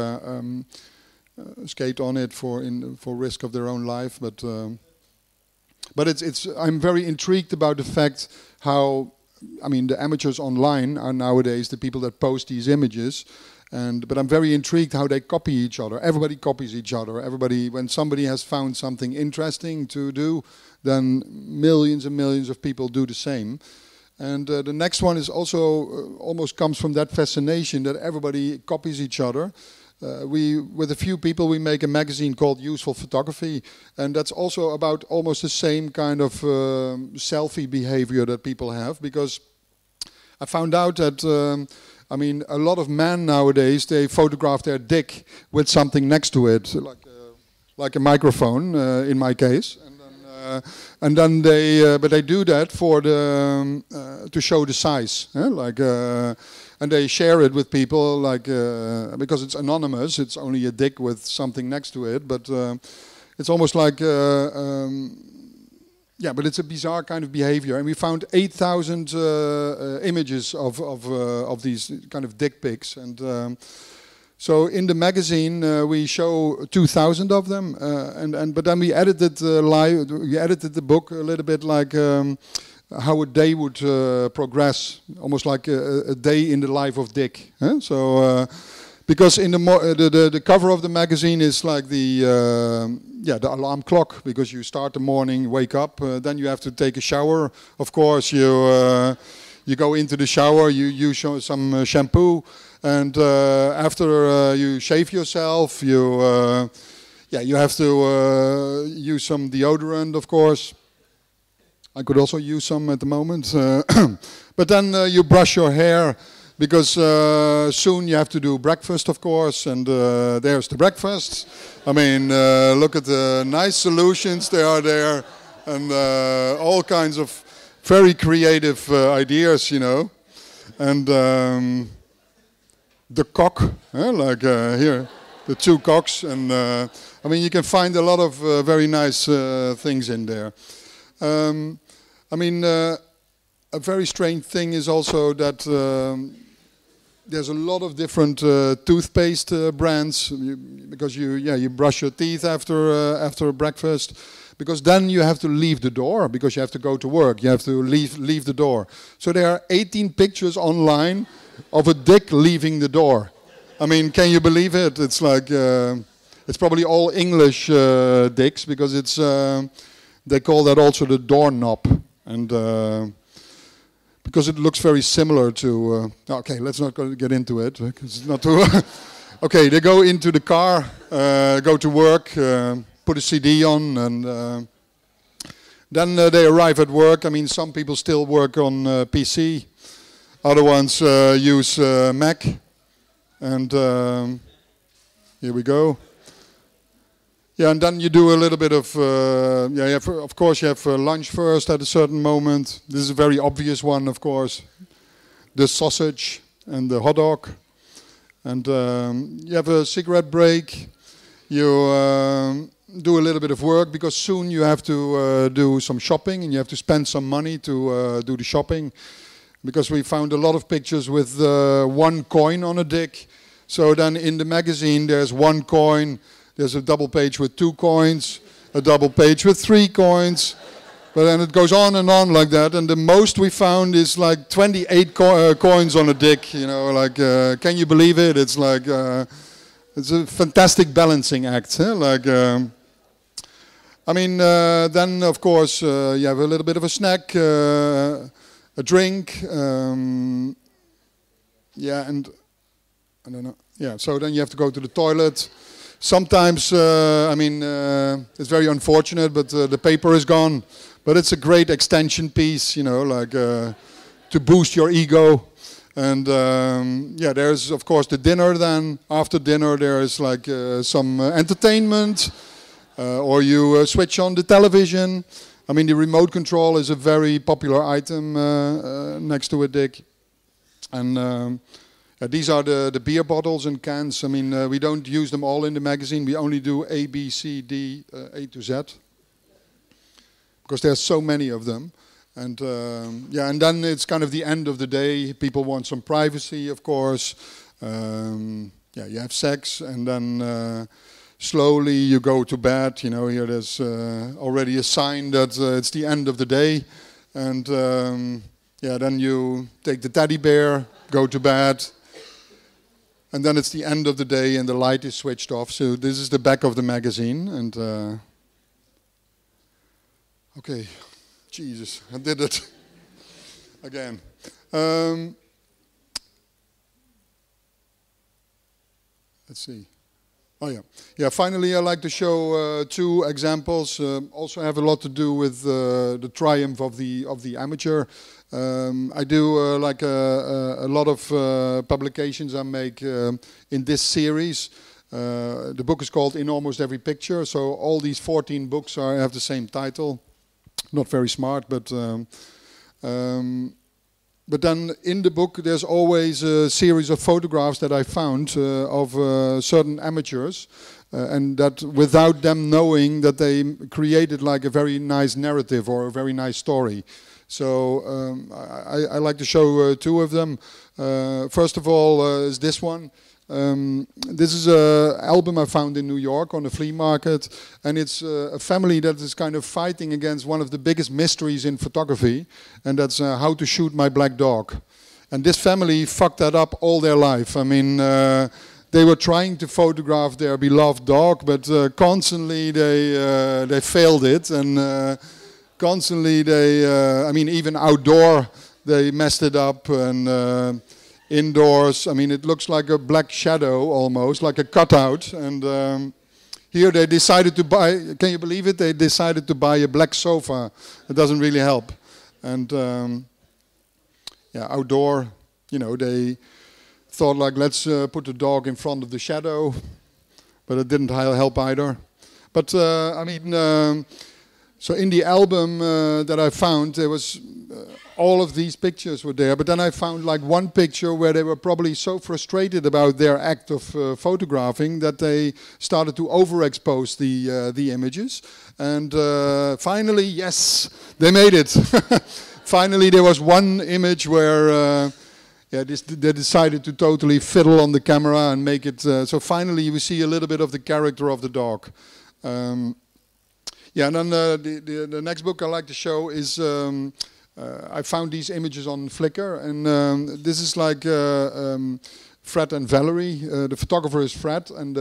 skate on it for risk of their own life. But it's I'm very intrigued about the fact how, I mean, the amateurs online are nowadays the people that post these images. But I'm very intrigued how they copy each other. Everybody copies each other. Everybody, when somebody has found something interesting to do, then millions and millions of people do the same. And the next one is also almost comes from that fascination that everybody copies each other. With a few people, we make a magazine called Useful Photography, and that's also about almost the same kind of selfie behavior that people have, because I found out that I mean, a lot of men nowadays, they photograph their dick with something next to it, like a microphone, in my case. And then they, but they do that for the to show the size, and they share it with people, like because it's anonymous. It's only a dick with something next to it, but it's almost like. Yeah, but it's a bizarre kind of behavior, and we found 8,000 images of these kind of dick pics, and so in the magazine we show 2,000 of them, but then we edited we edited the book a little bit like how a day would progress, almost like a day in the life of Dick. So. Because in the cover of the magazine is like the alarm clock, because you start the morning, wake up, then you have to take a shower. Of course, you go into the shower, you use some shampoo, and after you shave yourself, you have to use some deodorant, of course. I could also use some at the moment, but then you brush your hair. Because soon you have to do breakfast, of course, and there's the breakfast. I mean, look at the nice solutions they are there, and all kinds of very creative ideas, you know. And the cock, like here, the two cocks, and I mean, you can find a lot of very nice things in there. I mean, a very strange thing is also that there's a lot of different toothpaste brands, because you brush your teeth after breakfast, because then you have to leave the door, because you have to go to work. You have to leave the door. So there are 18 pictures online of a dick leaving the door. I mean, can you believe it? It's like it's probably all English dicks, because it's they call that also the doorknob, and. Because it looks very similar to. Okay, let's not get into it, because it's not too. Okay, they go into the car, go to work, put a CD on, and then they arrive at work. I mean, some people still work on PC, other ones use Mac, and here we go. Yeah, and then you do a little bit of, of course you have lunch first at a certain moment. This is a very obvious one, of course. The sausage and the hot dog. And you have a cigarette break. You do a little bit of work, because soon you have to do some shopping, and you have to spend some money to do the shopping. Because we found a lot of pictures with 1 coin on a dick. So then in the magazine there's 1 coin. There's a double page with 2 coins, a double page with 3 coins, but then it goes on and on like that. And the most we found is like 28 coins on a dick. You know, like can you believe it? It's like it's a fantastic balancing act. Like I mean, then of course you have a little bit of a snack, a drink, yeah, and I don't know. Yeah, so then you have to go to the toilet. Sometimes, I mean, it's very unfortunate, but the paper is gone. But it's a great extension piece, you know, like to boost your ego. And yeah, there's of course the dinner then. After dinner there is like some entertainment, or you switch on the television. I mean, the remote control is a very popular item next to a dig. And these are the beer bottles and cans. I mean, we don't use them all in the magazine. We only do A, B, C, D, A to Z. Because there's so many of them. And yeah, and then it's kind of the end of the day. People want some privacy, of course. Yeah, you have sex, and then slowly you go to bed. You know, here there's already a sign that it's the end of the day. And yeah, then you take the teddy bear, go to bed. And then it's the end of the day and the light is switched off. So this is the back of the magazine. And okay. Jesus, I did it again. Let's see. Oh yeah, yeah. Finally, I like to show two examples. Also have a lot to do with the triumph of the amateur. I do like a lot of publications I make in this series. The book is called In Almost Every Picture. So all these 14 books have the same title. Not very smart, but then in the book there's always a series of photographs that I found of certain amateurs, and that without them knowing that they created like a very nice narrative or a very nice story. So I like to show two of them. First of all is this one. This is an album I found in New York on a flea market, and it's a family that is kind of fighting against one of the biggest mysteries in photography, and that's how to shoot my black dog. And this family fucked that up all their life. I mean, they were trying to photograph their beloved dog, but constantly they failed it, and constantly I mean, even outdoor they messed it up, and indoors, I mean, it looks like a black shadow almost, like a cutout. And here they decided to buy, can you believe it? They decided to buy a black sofa. It doesn't really help. And yeah, outdoor, you know, they thought like, let's put the dog in front of the shadow. But it didn't help either. But I mean, so in the album that I found, there was all of these pictures were there, but then I found like one picture where they were probably so frustrated about their act of photographing that they started to overexpose the images. And finally, yes, they made it. Finally, there was one image where yeah, they decided to totally fiddle on the camera and make it. So finally, we see a little bit of the character of the dog. Yeah, and then the next book I like to show is. I found these images on Flickr, and this is like Fred and Valerie. The photographer is Fred, and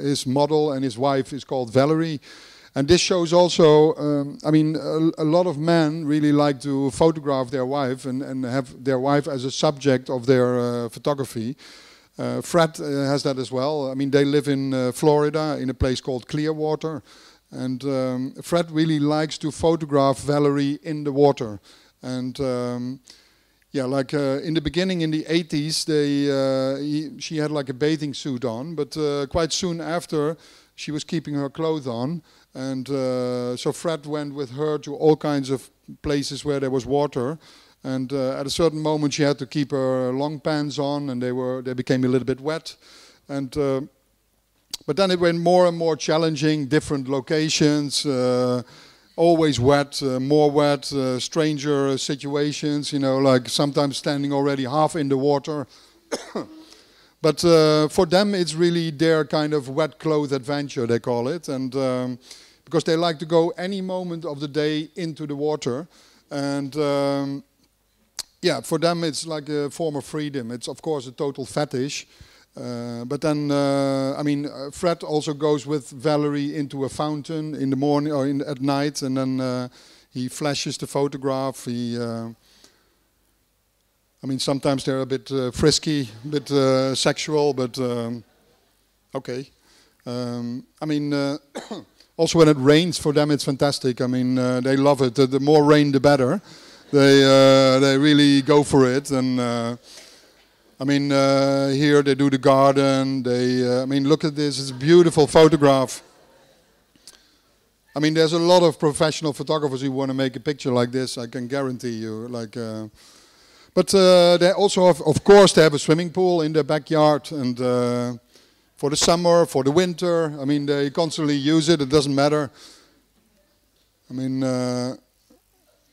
his model and his wife is called Valerie. And this shows also, I mean, a lot of men really like to photograph their wife and have their wife as a subject of their photography. Fred has that as well. I mean, they live in Florida in a place called Clearwater. And Fred really likes to photograph Valerie in the water. And yeah, like in the beginning, in the 80s, she had like a bathing suit on. But quite soon after, she was keeping her clothes on. And so Fred went with her to all kinds of places where there was water. And at a certain moment, she had to keep her long pants on, and they became a little bit wet. And but then it went more and more challenging, different locations, always wet, more wet, stranger situations, you know, like sometimes standing already half in the water. But for them, it's really their kind of wet clothes adventure, they call it. And because they like to go any moment of the day into the water. And yeah, for them, it's like a form of freedom. It's, of course, a total fetish. But then, I mean, Fred also goes with Valerie into a fountain in the morning or at night, and then he flashes the photograph. I mean, sometimes they're a bit frisky, a bit sexual, but okay. I mean, also when it rains for them, it's fantastic. I mean, they love it. The more rain, the better. They really go for it, and I mean, here they do the garden. I mean, look at this. It's a beautiful photograph. I mean, there's a lot of professional photographers who want to make a picture like this. I can guarantee you. Like. But they also, of course, they have a swimming pool in their backyard, and for the summer, for the winter, I mean, they constantly use it. It doesn't matter. I mean,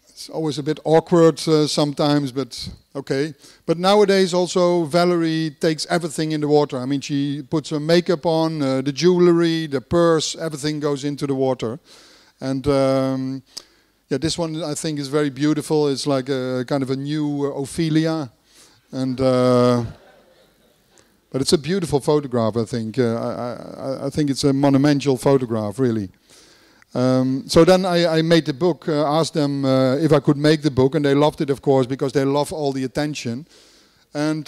it's always a bit awkward sometimes, but okay. But nowadays, also, Valerie takes everything in the water. I mean, she puts her makeup on, the jewelry, the purse, everything goes into the water, and. Yeah, this one I think is very beautiful. It's like a kind of a new Ophelia, and but it's a beautiful photograph. I think I think it's a monumental photograph, really. So then I made the book. Asked them if I could make the book, and they loved it, of course, because they love all the attention. And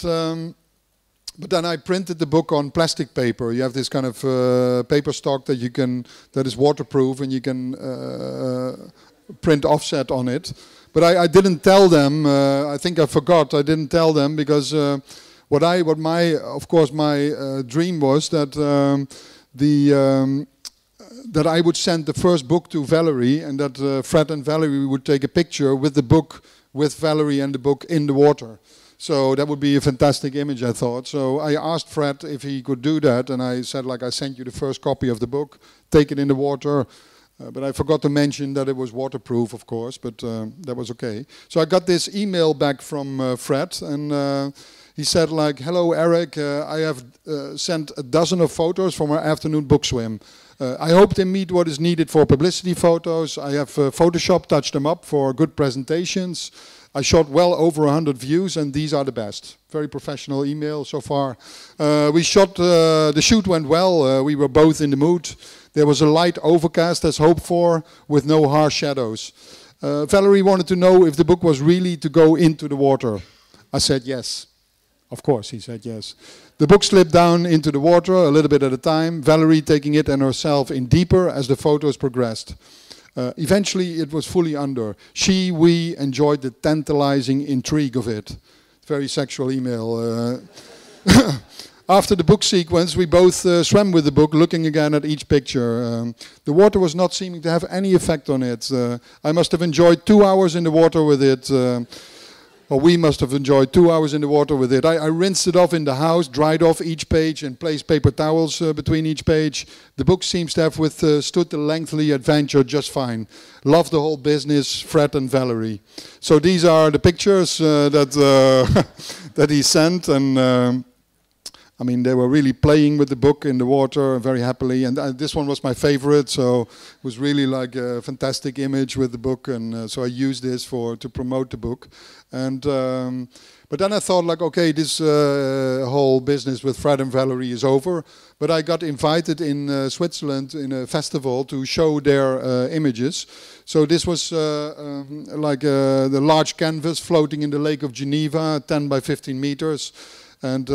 but then I printed the book on plastic paper. You have this kind of paper stock that is waterproof, and you can print offset on it. But I didn't tell them. I think I forgot. I didn't tell them because of course my dream was that that I would send the first book to Valerie, and that Fred and Valerie would take a picture with the book, with Valerie and the book in the water. So that would be a fantastic image, I thought. So I asked Fred if he could do that, and I said, like, I sent you the first copy of the book, take it in the water. But I forgot to mention that it was waterproof, of course, but that was okay. So I got this email back from Fred, and he said, like, hello, Erik, I have sent a dozen of photos from our afternoon book swim. I hope they meet what is needed for publicity photos. I have Photoshop touched them up for good presentations. I shot well over 100 views, and these are the best. Very professional email so far. We shot, the shoot went well. We were both in the mood. There was a light overcast as hoped for, with no harsh shadows. Valerie wanted to know if the book was really to go into the water. I said yes. Of course, he said yes. The book slipped down into the water a little bit at a time, Valerie taking it and herself in deeper as the photos progressed. Eventually, it was fully under. We enjoyed the tantalizing intrigue of it. Very sexual email. After the book sequence, we both swam with the book, looking again at each picture. The water was not seeming to have any effect on it. I must have enjoyed 2 hours in the water with it. Or we must have enjoyed 2 hours in the water with it. I rinsed it off in the house, dried off each page, and placed paper towels between each page. The book seems to have withstood the lengthy adventure just fine. Loved the whole business, Fred and Valerie. So these are the pictures that he sent, and I mean, they were really playing with the book in the water very happily, and this one was my favorite, so it was really like a fantastic image with the book, and so I used this to promote the book. And but then I thought, like, okay, this whole business with Fred and Valerie is over, but I got invited in Switzerland in a festival to show their images. So this was like the large canvas floating in the Lake of Geneva, 10 by 15 meters. And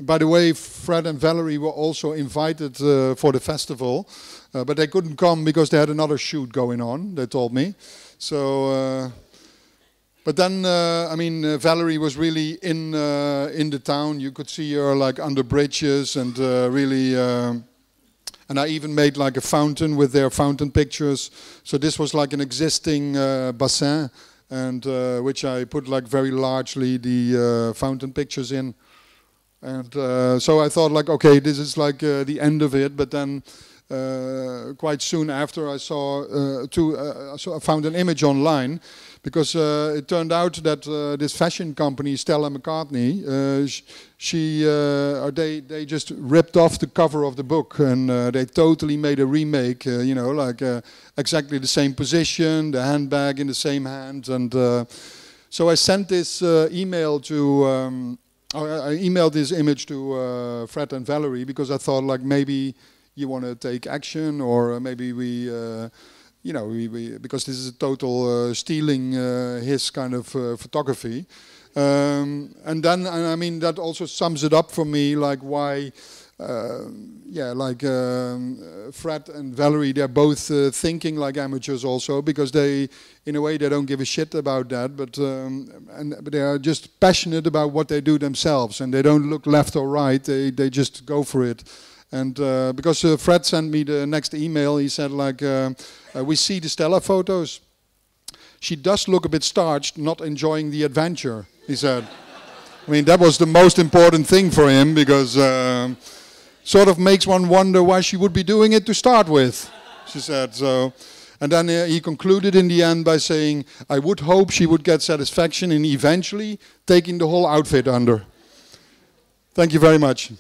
by the way, Fred and Valerie were also invited for the festival, but they couldn't come because they had another shoot going on, they told me. So, but then, I mean, Valerie was really in the town. You could see her like under bridges and really, and I even made like a fountain with their fountain pictures. So this was like an existing bassin, and which I put like very largely the fountain pictures in. And so I thought, like, okay, this is like the end of it. But then quite soon after, I I found an image online, because it turned out that this fashion company, Stella McCartney, they just ripped off the cover of the book, and they totally made a remake. You know, like exactly the same position, the handbag in the same hand, and so I sent this email to. I emailed this image to Fred and Valerie because I thought like maybe you want to take action, or maybe we, you know, because this is a total stealing his kind of photography. And then, I mean, that also sums it up for me, like why, yeah, like Fred and Valerie, they're both thinking like amateurs also, because they, in a way, they don't give a shit about that, but they are just passionate about what they do themselves, and they don't look left or right, they just go for it. And because Fred sent me the next email, he said like, we see the Stella photos. She does look a bit starched, not enjoying the adventure, he said. I mean, that was the most important thing for him, because sort of makes one wonder why she would be doing it to start with, she said. So, and then he concluded in the end by saying, I would hope she would get satisfaction in eventually taking the whole outfit under. Thank you very much.